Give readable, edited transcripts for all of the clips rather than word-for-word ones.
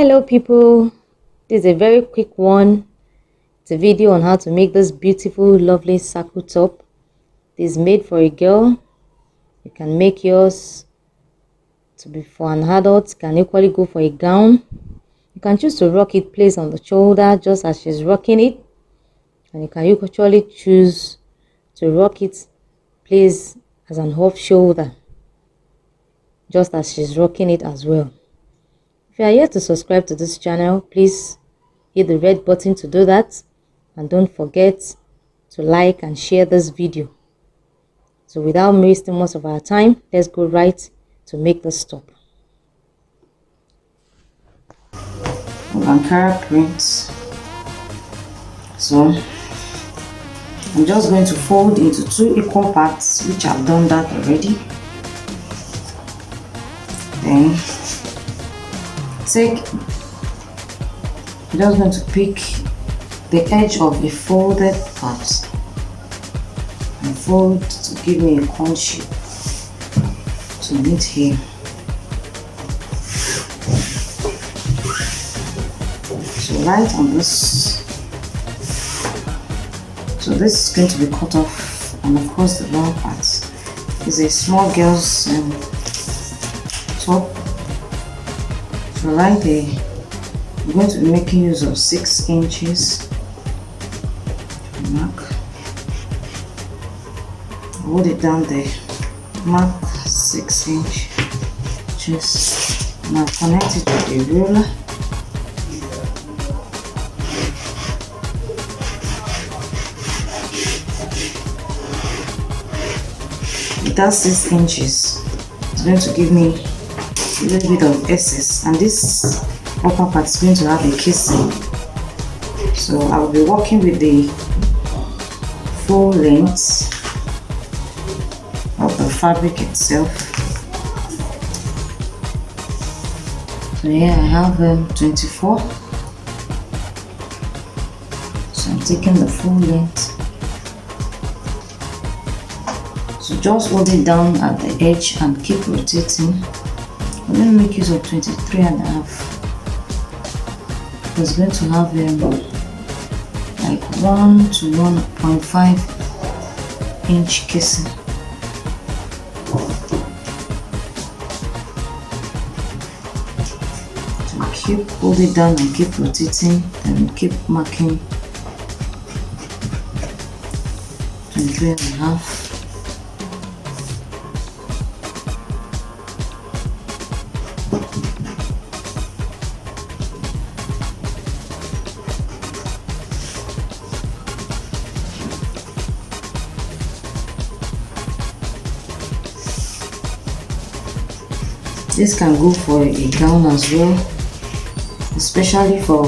Hello people, this is a very quick one. It's a video on how to make this beautiful lovely circle top. This is made for a girl. You can make yours to be for an adult. You can equally go for a gown. You can choose to rock it placed on the shoulder just as she's rocking it, and you can actually choose to rock it placed as an off shoulder just as she's rocking it as well. If you are yet to subscribe to this channel, please hit the red button to do that, and don't forget to like and share this video. So without wasting much of our time, let's go right to make this top. Ankara prints. So I'm just going to fold into 2 equal parts, which I've done that already. Then I'm just going to pick the edge of a folded part and fold to give me a cone shape to meet here. So right on this, so this is going to be cut off, and of course the long part is a small girl's top. So right there, I'm going to be making use of 6 inches mark. Hold it down there, mark 6 inches. Now connect it to the ruler. That's 6 inches. It's going to give me a little bit of excess, and this upper part is going to have a casing. So I will be working with the full length of the fabric itself. So here I have 24. So I'm taking the full length. So just hold it down at the edge and keep rotating. I'm going to make use of 23.5. It's going to have like 1 to 1.5 inch casing. So keep hold it down and keep rotating, and keep marking 23.5. This can go for a gown as well, especially for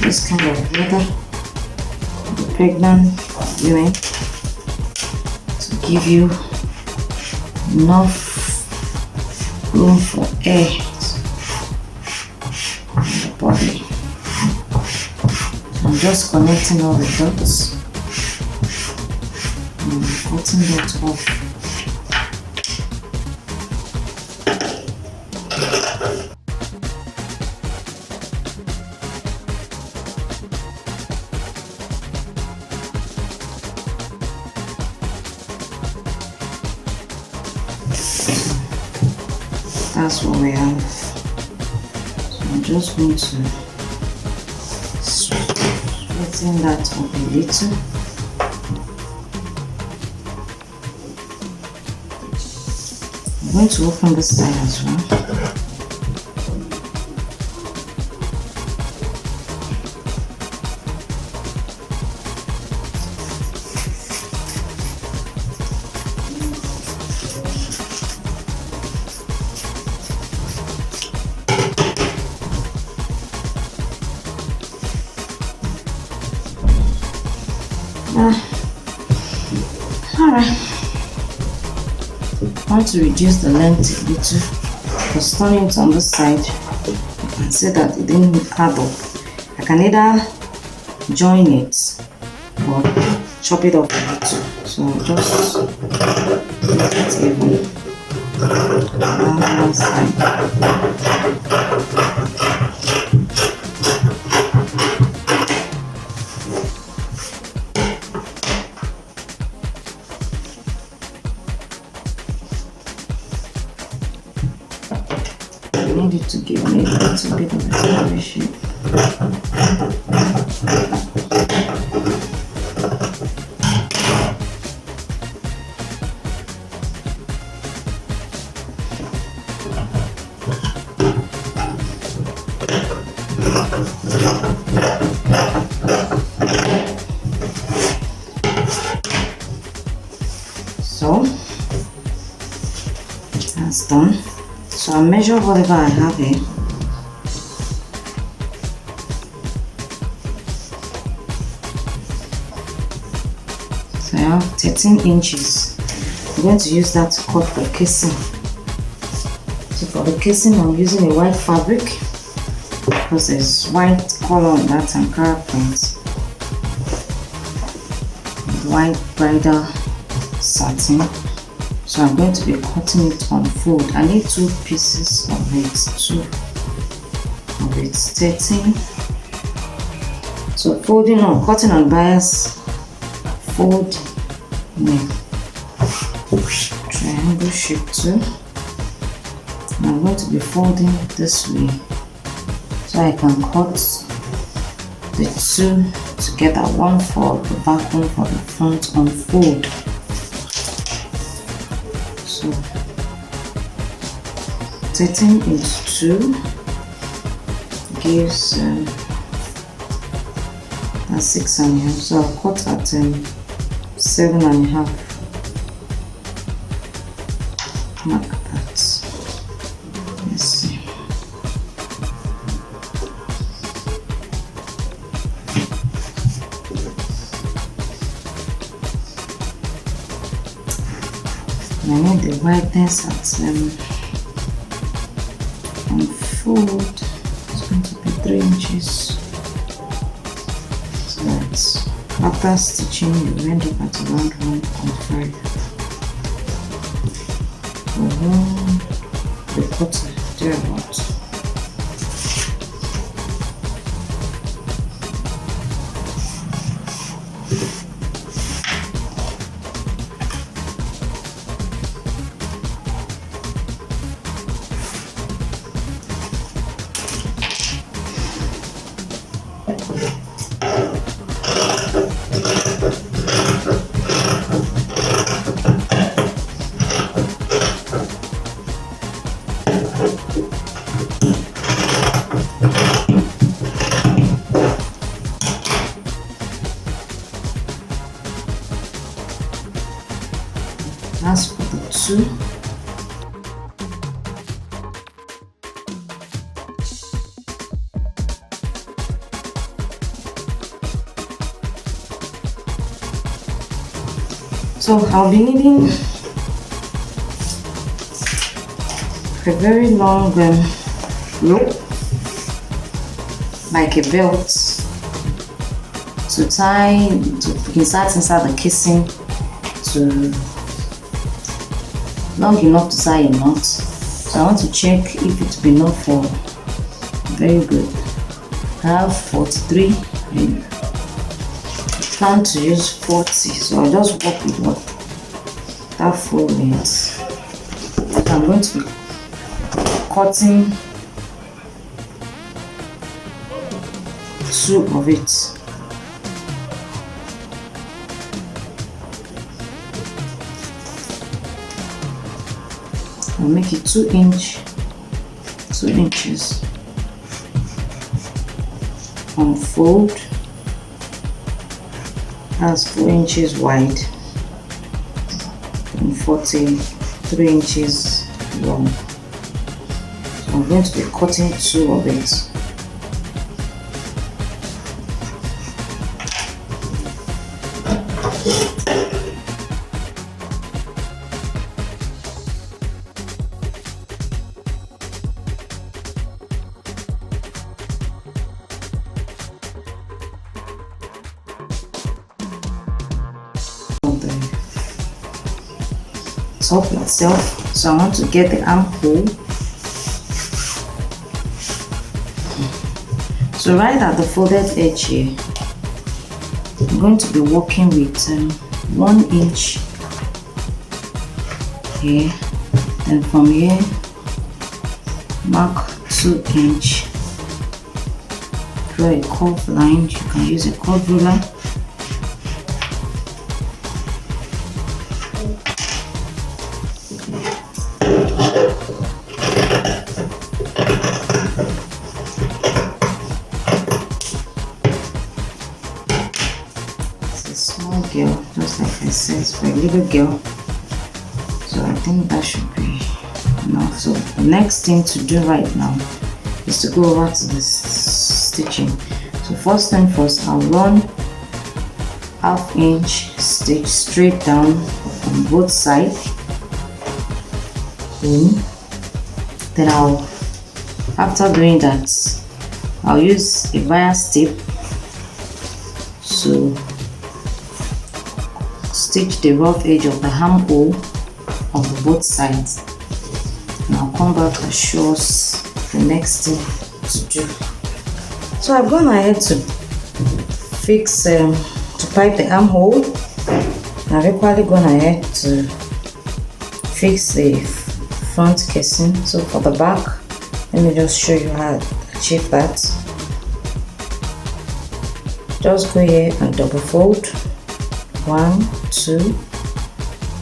this kind of weather, the pregnant women, to give you enough room for air in the body. So I'm just connecting all the dots and cutting that off. That's what we have. So I'm just going to straighten that up a little. I'm going to open this side as well. Alright, I want to reduce the length a little, because turning it on this side, you can see that it didn't add up. I can either join it or chop it up a little. So just make it even on one side. want it to give me a little bit of a curvy shape. So that's done. So I'll measure whatever I have here. So I have 13 inches. I'm going to use that to cut the casing. So for the casing, I'm using a white fabric because there's white color on that Ankara print. White bridal satin. So I'm going to be cutting it on fold. I need 2 pieces of it, 13. So folding on, cutting on bias, fold neck, triangle shape 2. And I'm going to be folding this way so I can cut the 2 together, one for the back, one for the front on fold. So 13 into 2 gives that's 6.5. So I'll cut at 7.5. Mark that. Let's see. I need the wideness at on fold. It's going to be 3 inches. So that's after stitching, you end up at around 1.5. The quarter thereabouts. As for the 2, so I'll be needing a very long rope, like a belt, to tie, to insert inside the casing, to long enough to tie a knot. So I want to check if it will be enough for very good. I have 43. I plan to use 40, so I'll just work with what that full length. I'm going to be cutting 2 of it. I'll make it 2 inches on fold. That's 4 inches wide and 43 inches long. So I'm going to be cutting 2 of it. Top itself, so I want to get the armhole. So right at the folded edge here, I'm going to be working with 1 inch here, and from here mark 2-inch. Draw a curved line. You can use a curved ruler. It's a small girl, just like I said, it's for a little girl. So I think that should be enough. So the next thing to do right now is to go over to the stitching. So first thing first, I'll run 1/2 inch stitch straight down on both sides. Then after doing that, I'll use a bias tape to stitch the rough edge of the armhole on both sides. And I'll come back and show us the next thing to do. So I've gone ahead to fix to pipe the armhole. I've equally gone ahead to fix the front casing. So for the back, let me just show you how to achieve that. Just go here and double fold 1, 2,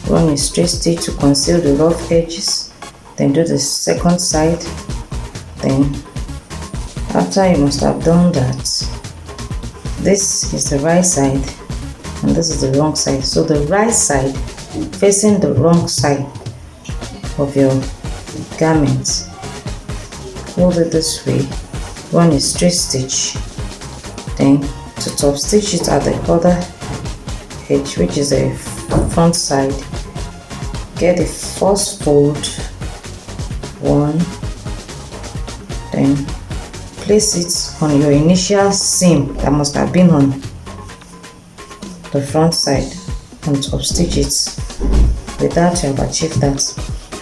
run a straight stitch to conceal the rough edges, then do the second side. Then after you must have done that, this is the right side and this is the wrong side. So the right side facing the wrong side of your garment, hold it this way, run a straight stitch, then to top stitch it at the other edge, which is the front side. Get the first fold 1, then place it on your initial seam that must have been on the front side and top stitch it. With that, you have achieved that.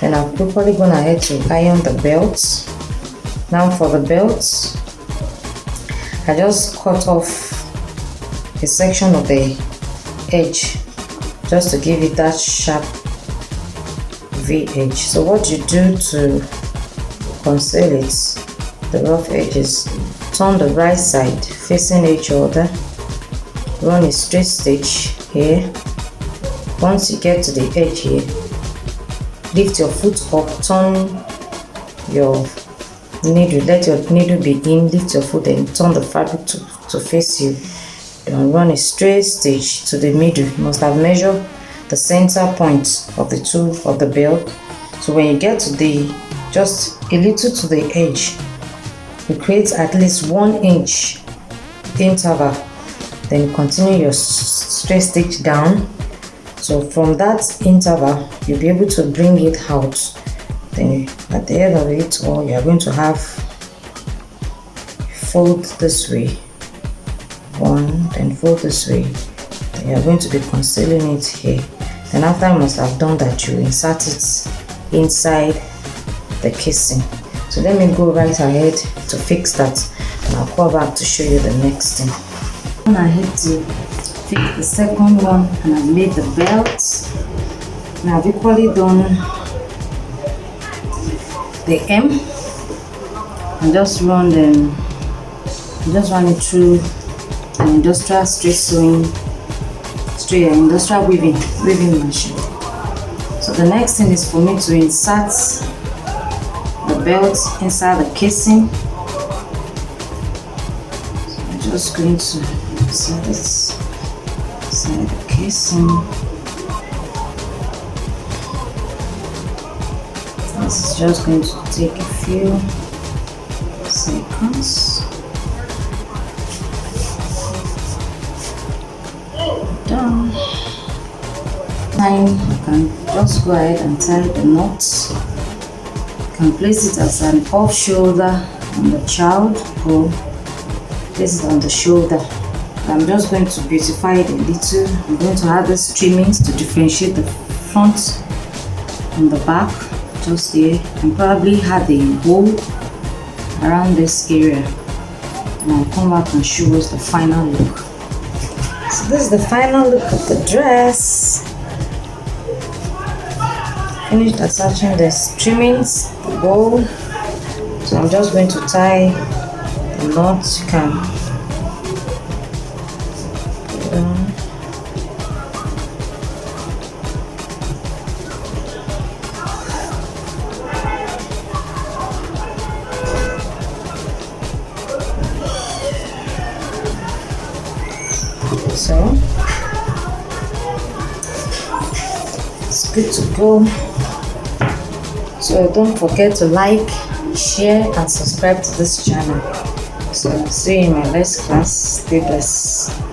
Then I've properly gone ahead to iron the belts. Now for the belts, I just cut off a section of the edge just to give it that sharp V edge. So what you do to conceal it, the rough edges, turn the right side facing each other, run a straight stitch here. Once you get to the edge here, lift your foot up, turn your needle, let your needle be in, lift your foot and turn the fabric to face you. Then run a straight stitch to the middle. You must have measured the center point of the two of the belt. So when you get to the just a little to the edge, you create at least 1 inch interval. Then you continue your straight stitch down. So from that interval, you'll be able to bring it out. Then at the end of it all, you are going to have fold this way, 1, then fold this way. Then you are going to be concealing it here. Then after you must have done that, you insert it inside the casing. So let me go right ahead to fix that, and I'll come back to show you the next thing. I had to fix the second one, and I've made the belts. Now I've equally done the M, and just run it through an industrial industrial weaving machine. So the next thing is for me to insert the belt inside the casing. So I'm just going to insert it inside the casing. This is just going to take a few seconds. Done. Now you can just go ahead and tie the knots. You can place it as an off shoulder on the child, or place it on the shoulder. I'm just going to beautify it a little. I'm going to add these trimmings to differentiate the front and the back, just here, and probably add a bow around this area. And I'll come back and show us the final look. So this is the final look of the dress. Finished attaching the trimmings, the bow So I'm just going to tie the knot. You can put it on. So it's good to go. So don't forget to like, share and subscribe to this channel. So see you in my next class. Stay blessed.